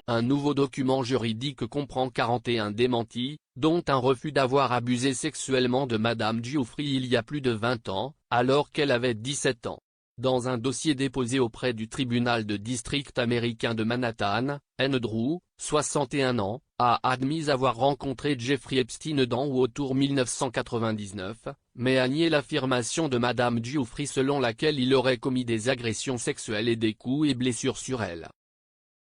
un nouveau document juridique comprend 41 démentis, dont un refus d'avoir abusé sexuellement de Madame Giuffry il y a plus de 20 ans, alors qu'elle avait 17 ans. Dans un dossier déposé auprès du tribunal de district américain de Manhattan, Drew, 61 ans, a admis avoir rencontré Jeffrey Epstein dans ou autour 1999, mais a nié l'affirmation de Madame Giuffry selon laquelle il aurait commis des agressions sexuelles et des coups et blessures sur elle.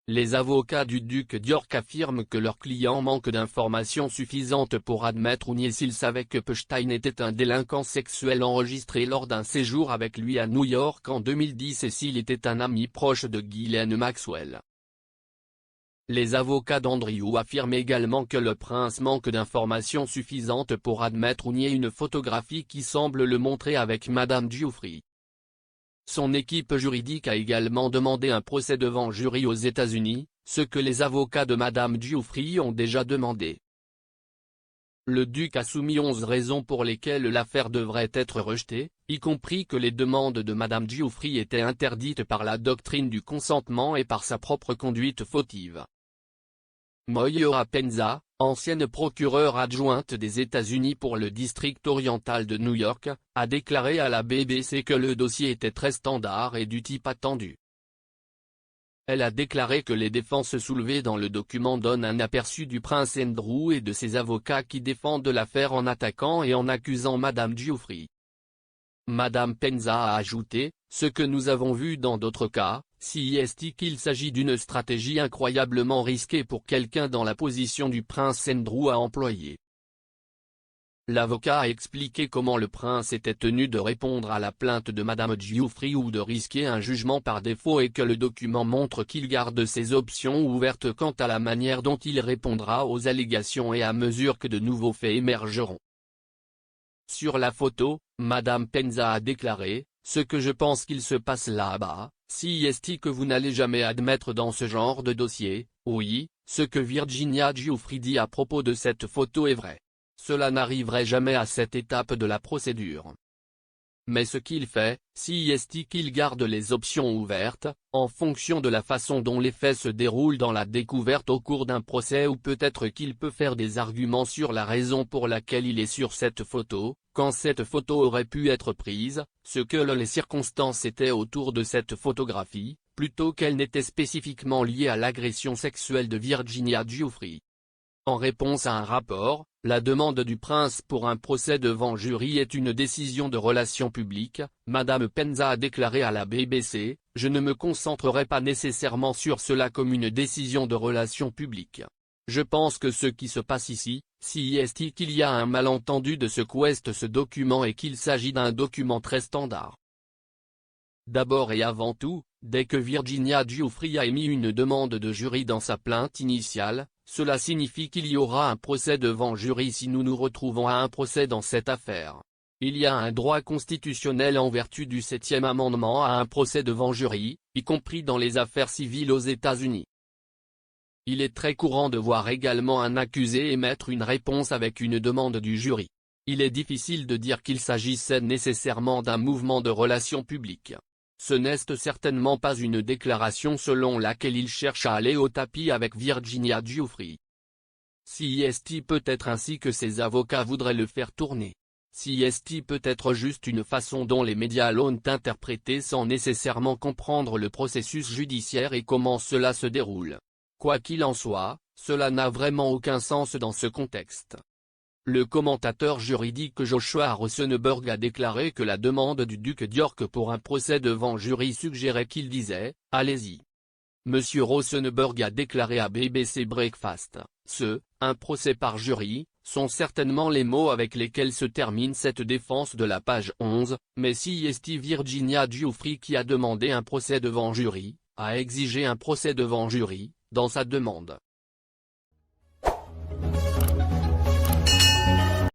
Les avocats du duc d'York affirment que leur client manque d'informations suffisantes pour admettre ou nier s'il savait que Epstein était un délinquant sexuel enregistré lors d'un séjour avec lui à New York en 2010 et s'il était un ami proche de Ghislaine Maxwell. Les avocats d'Andrew affirment également que le prince manque d'informations suffisantes pour admettre ou nier une photographie qui semble le montrer avec Madame Giuffry. Son équipe juridique a également demandé un procès devant jury aux États-Unis, ce que les avocats de Madame Giuffry ont déjà demandé. Le duc a soumis 11 raisons pour lesquelles l'affaire devrait être rejetée, y compris que les demandes de Madame Giuffry étaient interdites par la doctrine du consentement et par sa propre conduite fautive. Moira Penza, ancienne procureure adjointe des États-Unis pour le district oriental de New York, a déclaré à la BBC que le dossier était très standard et du type attendu. Elle a déclaré que les défenses soulevées dans le document donnent un aperçu du prince Andrew et de ses avocats qui défendent l'affaire en attaquant et en accusant Madame Giuffry. Madame Penza a ajouté, ce que nous avons vu dans d'autres cas, c'est qu'il s'agit d'une stratégie incroyablement risquée pour quelqu'un dans la position du prince Andrew à employer. L'avocat a expliqué comment le prince était tenu de répondre à la plainte de Madame Giuffry ou de risquer un jugement par défaut et que le document montre qu'il garde ses options ouvertes quant à la manière dont il répondra aux allégations et à mesure que de nouveaux faits émergeront. Sur la photo, Madame Penza a déclaré, « Ce que je pense qu'il se passe là-bas, c'est que vous n'allez jamais admettre dans ce genre de dossier, oui, ce que Virginia Giuffry dit à propos de cette photo est vrai. Cela n'arriverait jamais à cette étape de la procédure. Mais ce qu'il fait, c'est qu'il garde les options ouvertes, en fonction de la façon dont les faits se déroulent dans la découverte au cours d'un procès ou peut-être qu'il peut faire des arguments sur la raison pour laquelle il est sur cette photo, quand cette photo aurait pu être prise, ce que les circonstances étaient autour de cette photographie, plutôt qu'elle n'était spécifiquement liée à l'agression sexuelle de Virginia Giuffry. » En réponse à un rapport, la demande du prince pour un procès devant jury est une décision de relations publiques. Madame Penza a déclaré à la BBC, « Je ne me concentrerai pas nécessairement sur cela comme une décision de relations publiques. Je pense que ce qui se passe ici, c'est qu'il y a un malentendu de ce qu'est ce document et qu'il s'agit d'un document très standard. D'abord et avant tout, dès que Virginia Giuffry a émis une demande de jury dans sa plainte initiale, cela signifie qu'il y aura un procès devant jury si nous nous retrouvons à un procès dans cette affaire. Il y a un droit constitutionnel en vertu du 7e amendement à un procès devant jury, y compris dans les affaires civiles aux États-Unis. Il est très courant de voir également un accusé émettre une réponse avec une demande du jury. Il est difficile de dire qu'il s'agissait nécessairement d'un mouvement de relations publiques. Ce n'est certainement pas une déclaration selon laquelle il cherche à aller au tapis avec Virginia Giuffry. C'est peut être ainsi que ses avocats voudraient le faire tourner. C'est peut être juste une façon dont les médias l'ont interprété sans nécessairement comprendre le processus judiciaire et comment cela se déroule. Quoi qu'il en soit, cela n'a vraiment aucun sens dans ce contexte. Le commentateur juridique Joshua Rosenberg a déclaré que la demande du duc d'York pour un procès devant jury suggérait qu'il disait « Allez-y ». Monsieur Rosenberg a déclaré à BBC Breakfast, un procès par jury, sont certainement les mots avec lesquels se termine cette défense de la page 11, mais c'est Virginia Giuffry qui a demandé un procès devant jury, a exigé un procès devant jury, dans sa demande.